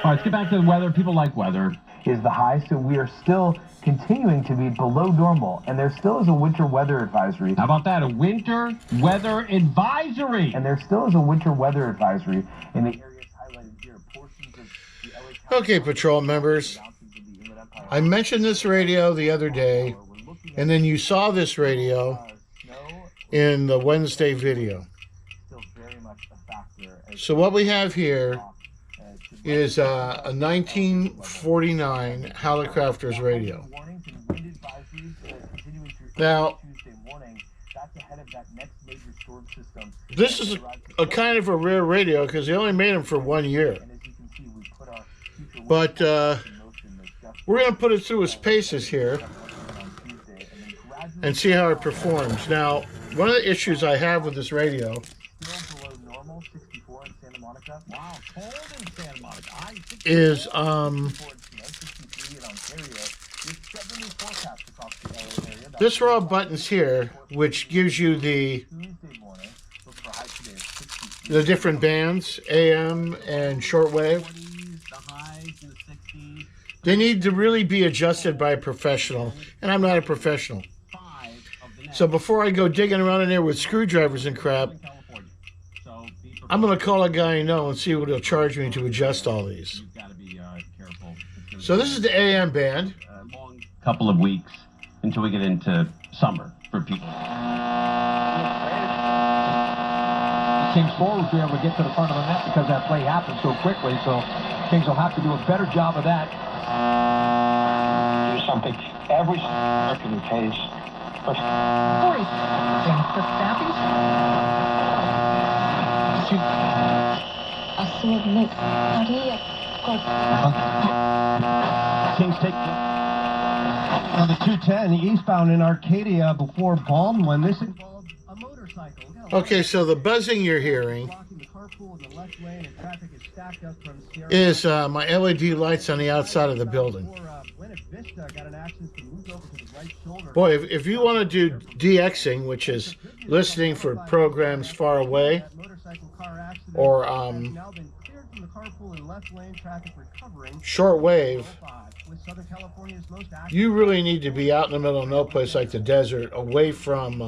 Let's get back to the weather. People like weather. Is the high, so we are still continuing to be below normal, and there still is a winter weather advisory. How about that? A winter weather advisory. And there still is a winter weather advisory in the areas highlighted here. Portions of the LA County. Okay, patrol members. I mentioned this radio the other day, and then you saw this radio in the Wednesday video. So what we have here is a 1949 Hallicrafters radio. Now, this is a kind of a rare radio because they only made them for 1 year. But we're going to put it through its paces here and see how it performs. Now, one of the issues I have with this radio is this row of buttons here, which gives you the different bands, AM and shortwave. They need to really be adjusted by a professional, and I'm not a professional. So before I go digging around in there with screwdrivers and crap, I'm going to call a guy I know and see what he'll charge me to adjust all these. So this is the AM band. Couple of weeks until we get into summer for people. Kings forwards were able to get to the front of the net because that play happened so quickly, so Kings will have to do a better job of that. Do something. Every American case. Boys, the Staffies? Kings take on the 210 eastbound in Arcadia before Baldwin. This involved a motorcycle. Okay, so the buzzing you're hearing is my LED lights on the outside of the building. Boy, if you want to do DXing, which is listening for programs far away, or shortwave, you really need to be out in the middle of no place like the desert, away from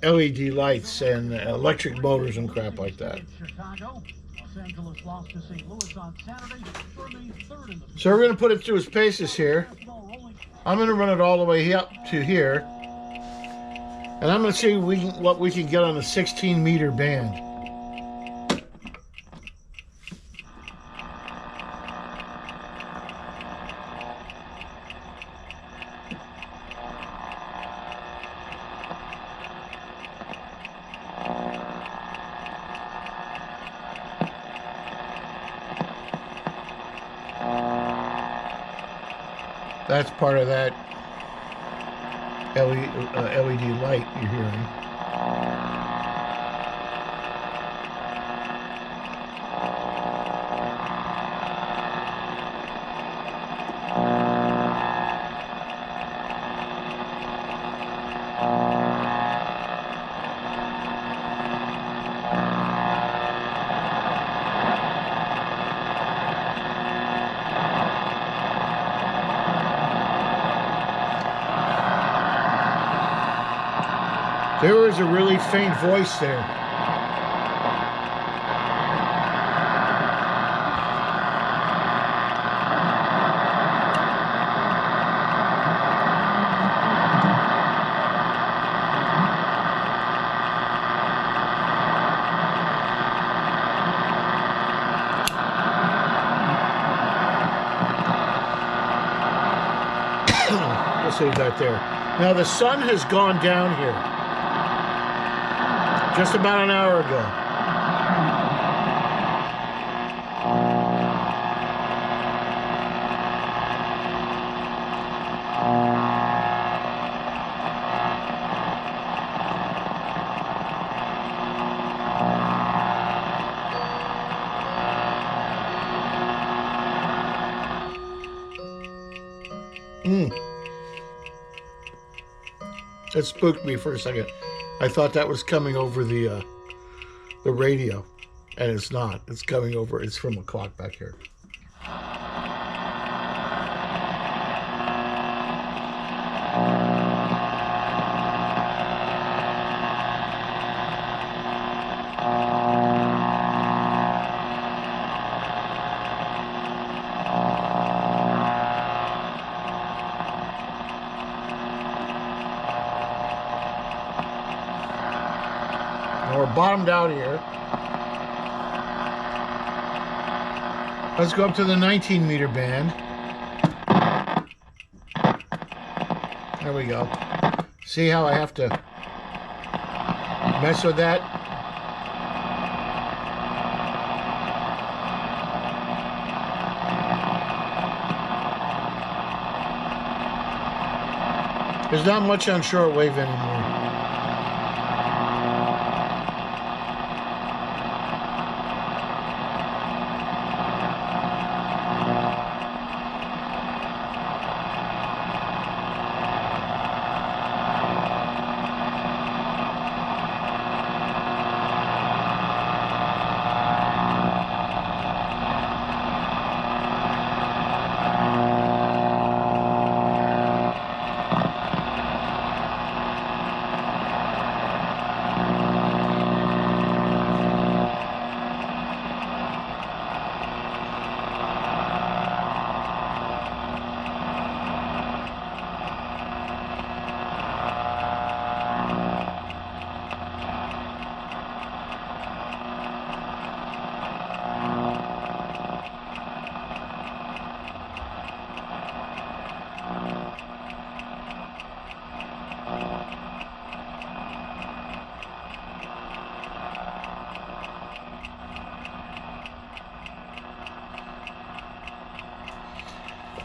LED lights and electric motors and crap like that. So we're going to put it through its paces here. I'm going to run it all the way up to here. And I'm going to see what we can get on a 16-meter band. That's part of that LED light you're hearing. There was a really faint voice there. Let's leave that there. Now the sun has gone down here. Just about an hour ago. It spooked me for a second. I thought that was coming over the radio, and it's not. It's coming over. It's from a clock back here. We're bottomed out here. Let's go up to the 19 meter band. There we go. See how I have to mess with that? There's not much on shortwave anymore.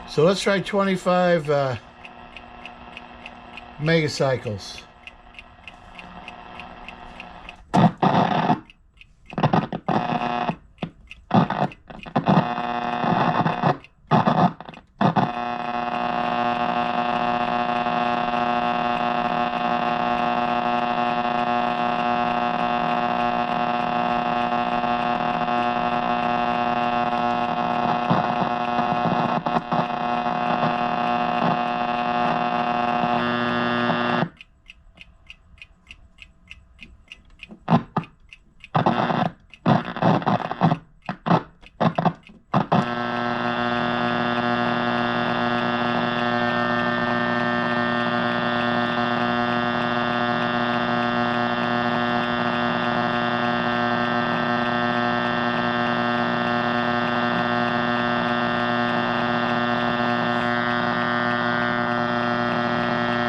So let's try 25 megacycles.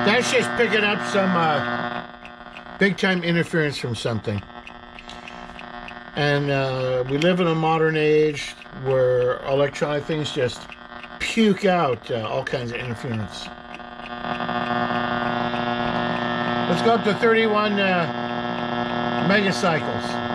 That's just picking up some big-time interference from something. And we live in a modern age where electronic things just puke out all kinds of interference. Let's go up to 31 megacycles.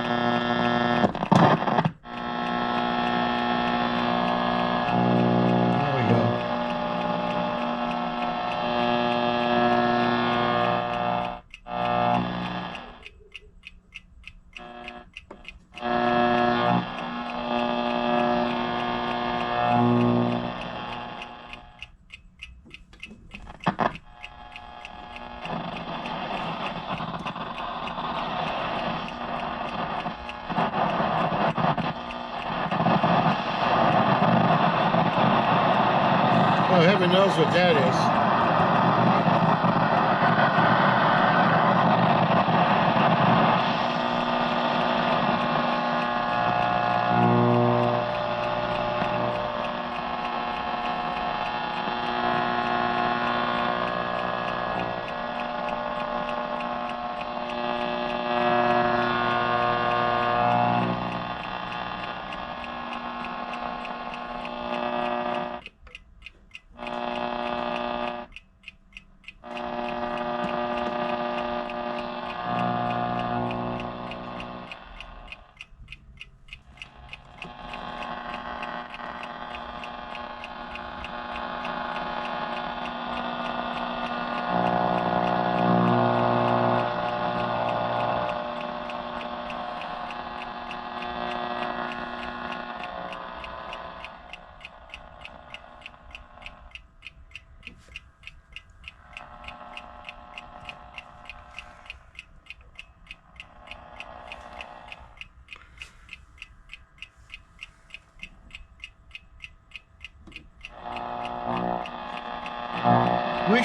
Oh, heaven knows what that is.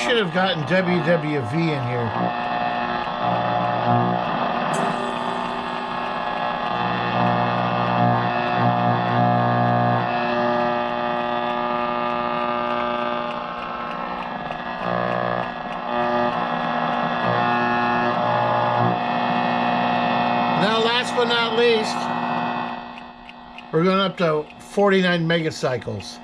should have gotten WWV in here. Now, last but not least, we're going up to 49 megacycles.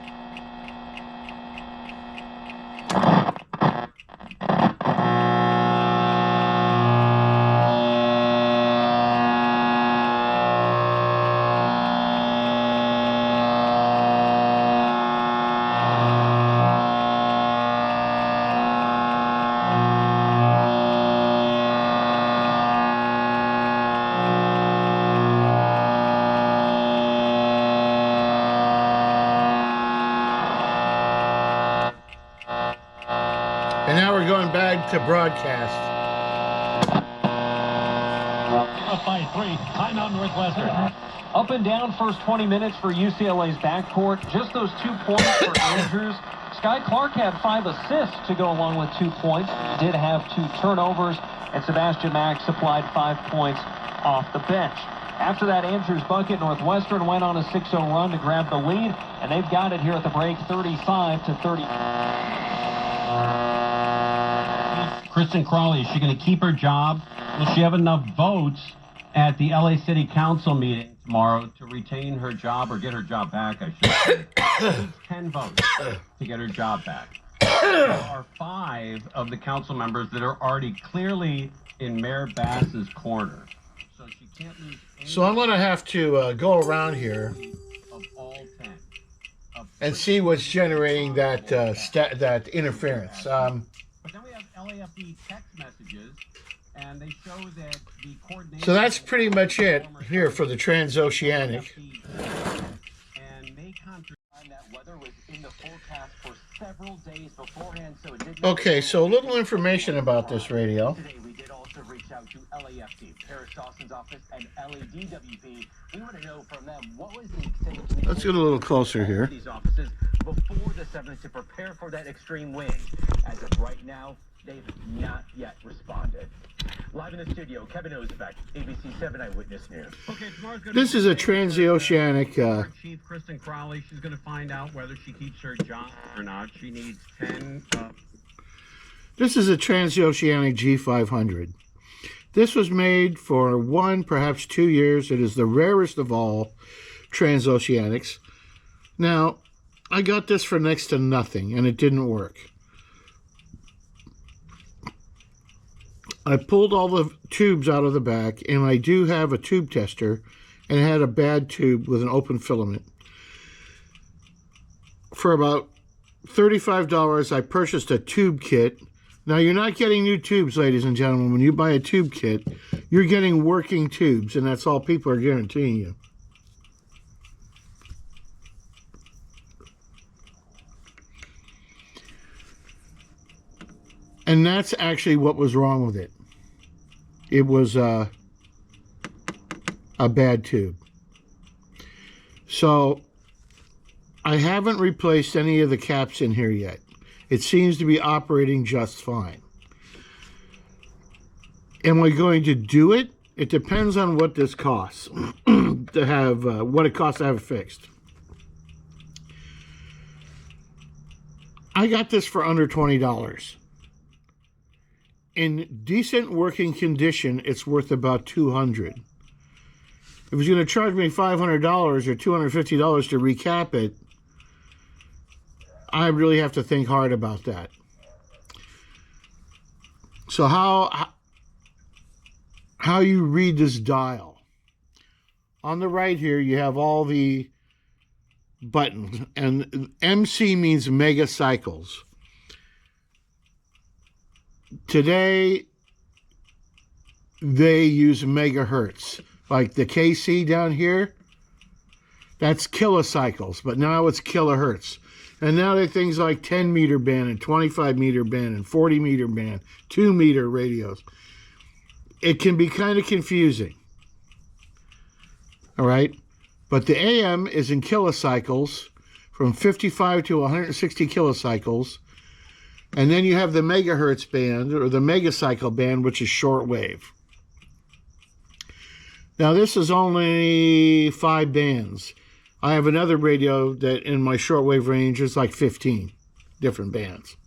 And now we're going back to broadcast. Up by 3, timeout Northwestern. Up and down first 20 minutes for UCLA's backcourt. Just those 2 points for Andrews. Sky Clark had 5 assists to go along with 2 points. He did have 2 turnovers, and Sebastian Mack supplied 5 points off the bench. After that Andrews bucket, Northwestern went on a 6-0 run to grab the lead, and they've got it here at the break, 35-30. Kristen Crawley, is she going to keep her job? Will she have enough votes at the LA City Council meeting tomorrow to retain her job or get her job back, I should say? She needs 10 votes to get her job back. There are 5 of the council members that are already clearly in Mayor Bass's corner. So she can't lose any. So I'm going to have to go around here Of all 10. and see what's generating that that interference. But then we have LAFD text messages, and they show that the coordination. So that's pretty much it here for the transoceanic. And they contradict that weather was in the forecast for several days beforehand, so it did. Okay, so a little information about this radio. Today we did also reach out to LAFD, Paris Dawson's office, and LADWP. We want to know from them what was the extent. Let's get a little closer here. These offices before the 7th to prepare for that extreme wind. As of right now, they've not yet responded. Live in the studio, Kevin Ozebek, ABC 7 Eyewitness News. Okay, tomorrow's going to This is a transoceanic. Chief Kristen Crawley. She's going to find out whether she keeps her job or not. She needs 10. This is a transoceanic G500. This was made for 1, perhaps 2 years. It is the rarest of all transoceanics. Now, I got this for next to nothing, and it didn't work. I pulled all the tubes out of the back, and I do have a tube tester, and it had a bad tube with an open filament. For about $35, I purchased a tube kit. Now, you're not getting new tubes, ladies and gentlemen. When you buy a tube kit, you're getting working tubes, and that's all people are guaranteeing you. And that's actually what was wrong with it. It was a bad tube. So I haven't replaced any of the caps in here yet. It seems to be operating just fine. Am I going to do it? It depends on what this costs to have, what it costs to have it fixed. I got this for under $20. In decent working condition, it's worth about $200. If he's going to charge me $500 or $250 to recap it, I really have to think hard about that. So how you read this dial? On the right here, you have all the buttons, and MC means megacycles. Today, they use megahertz. Like the KC down here, that's kilocycles, but now it's kilohertz. And now there are things like 10 meter band and 25 meter band and 40 meter band, 2 meter radios. It can be kind of confusing. All right? But the AM is in kilocycles from 55 to 160 kilocycles. And then you have the megahertz band, or the megacycle band, which is shortwave. Now, this is only 5 bands. I have another radio that in my shortwave range is like 15 different bands.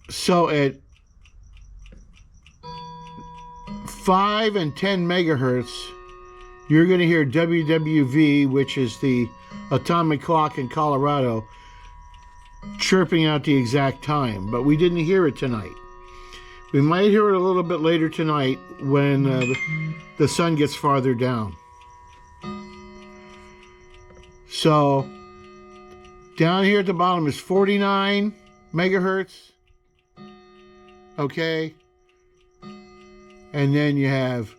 So at 5 and 10 megahertz, you're going to hear WWV, which is the atomic clock in Colorado, chirping out the exact time. But we didn't hear it tonight. We might hear it a little bit later tonight when the sun gets farther down. So down here at the bottom is 49 megahertz. Okay. And then you have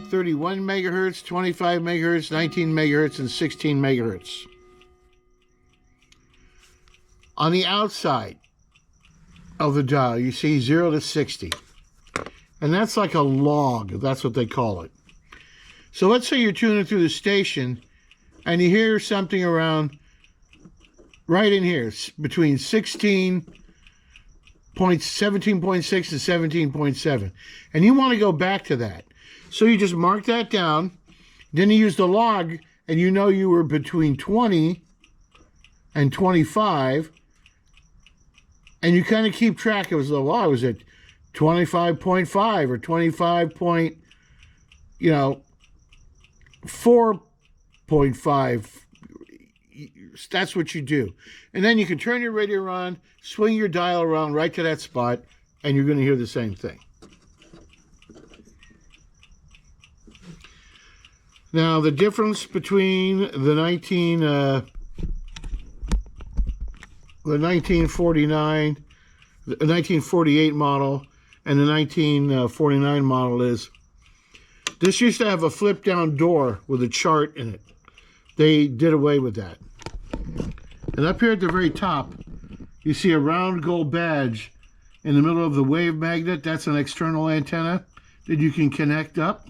31 megahertz, 25 megahertz, 19 megahertz, and 16 megahertz. On the outside of the dial, you see 0 to 60. And that's like a log. That's what they call it. So let's say you're tuning through the station and you hear something around right in here between 17.6 and 17.7. And you want to go back to that. So you just mark that down. Then you use the log and you know you were between 20 and 25. And you kind of keep track. It was the law. Was it 25.5 or 4.5? That's what you do. And then you can turn your radio on, swing your dial around right to that spot, and you're going to hear the same thing. Now, the difference between the 1948 model and the 1949 model is this used to have a flip down door with a chart in it. They did away with that. And up here at the very top, you see a round gold badge in the middle of the wave magnet. That's an external antenna that you can connect up.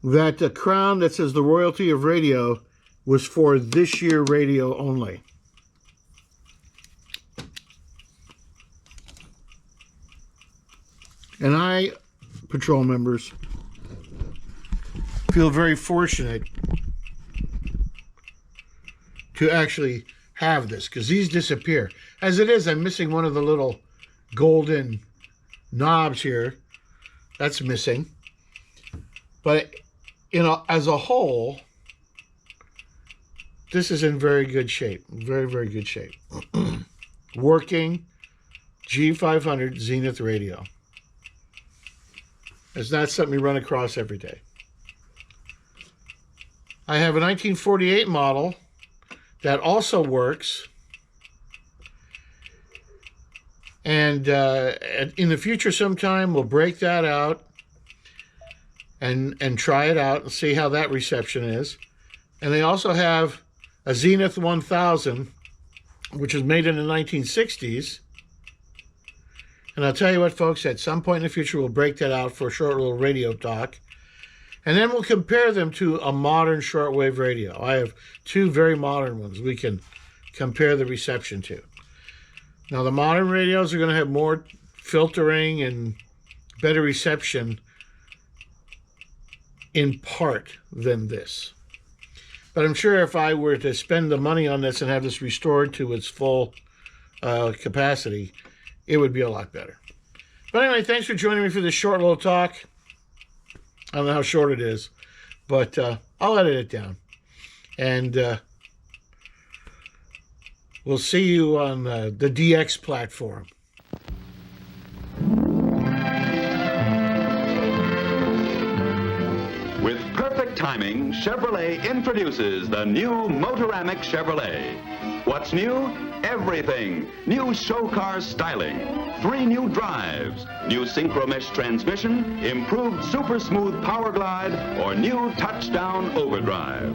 That crown that says the royalty of radio was for this year radio only. And I, patrol members, feel very fortunate to actually have this, because these disappear. As it is, I'm missing one of the little golden knobs here. That's missing. But, as a whole, this is in very good shape. Very, very good shape. Working G500 Zenith radio. It's not something you run across every day. I have a 1948 model that also works. And in the future sometime, we'll break that out and try it out and see how that reception is. And they also have a Zenith 1000, which was made in the 1960s. And I'll tell you what, folks, at some point in the future, we'll break that out for a short little radio talk. And then we'll compare them to a modern shortwave radio. I have 2 very modern ones we can compare the reception to. Now, the modern radios are going to have more filtering and better reception in part than this. But I'm sure if I were to spend the money on this and have this restored to its full capacity, it would be a lot better. But anyway, thanks for joining me for this short little talk. I don't know how short it is, but I'll edit it down. And we'll see you on the DX platform. With perfect timing, Chevrolet introduces the new Motoramic Chevrolet. What's new? Everything. New show car styling, 3 new drives, new synchro mesh transmission, improved super smooth power glide, or new touchdown overdrive.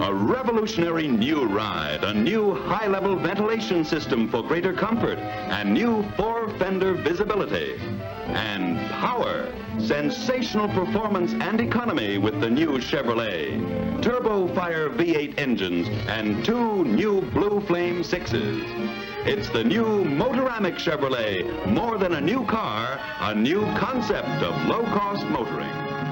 A revolutionary new ride, a new high-level ventilation system for greater comfort, and new 4-fender visibility. and power. Sensational performance and economy with the new Chevrolet. Turbo Fire V8 engines and 2 new Blue Flame 6s. It's the new Motoramic Chevrolet. More than a new car, a new concept of low-cost motoring.